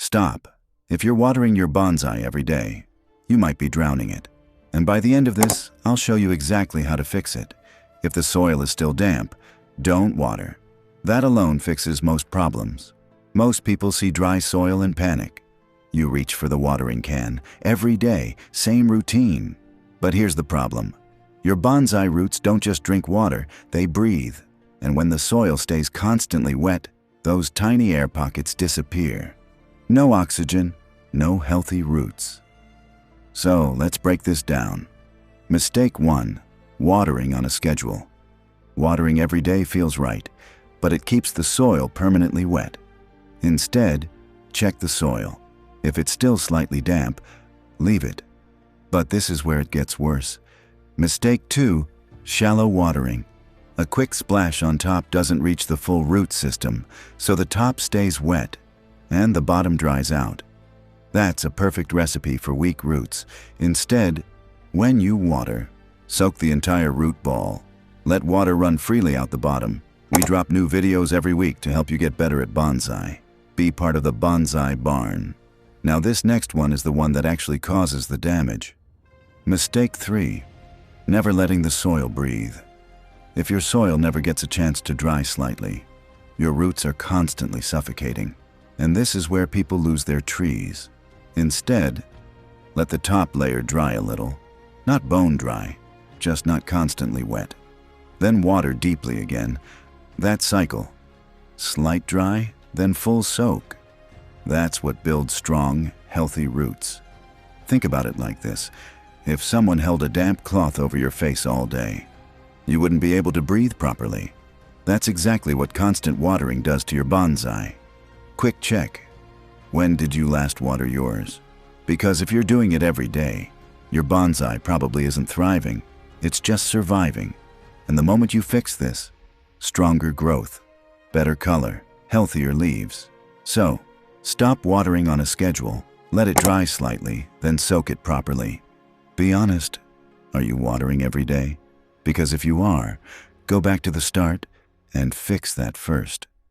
Stop. If you're watering your bonsai every day, you might be drowning it. And by the end of this, I'll show you exactly how to fix it. If the soil is still damp, don't water. That alone fixes most problems. Most people see dry soil and panic. You reach for the watering can every day, same routine. But here's the problem. Your bonsai roots don't just drink water, they breathe. And when the soil stays constantly wet, those tiny air pockets disappear. No oxygen, no healthy roots. So let's break this down. Mistake 1. Watering on a schedule. Watering every day feels right, but it keeps the soil permanently wet. Instead, check the soil. If it's still slightly damp, leave it. But this is where it gets worse. Mistake 2. Shallow watering. A quick splash on top doesn't reach the full root system, so the top stays wet and the bottom dries out. That's a perfect recipe for weak roots. Instead, when you water, soak the entire root ball. Let water run freely out the bottom. We drop new videos every week to help you get better at bonsai. Be part of the Bonsai Barn. Now this next one is the one that actually causes the damage. Mistake 3. Never letting the soil breathe. If your soil never gets a chance to dry slightly, your roots are constantly suffocating. And this is where people lose their trees. Instead, let the top layer dry a little. Not bone dry, just not constantly wet. Then water deeply again. That cycle. Slight dry, then full soak. That's what builds strong, healthy roots. Think about it like this. If someone held a damp cloth over your face all day, you wouldn't be able to breathe properly. That's exactly what constant watering does to your bonsai. Quick check. When did you last water yours? Because if you're doing it every day, your bonsai probably isn't thriving. It's just surviving. And the moment you fix this, stronger growth, better color, healthier leaves. So, stop watering on a schedule, let it dry slightly, then soak it properly. Be honest, are you watering every day? Because if you are, go back to the start and fix that first.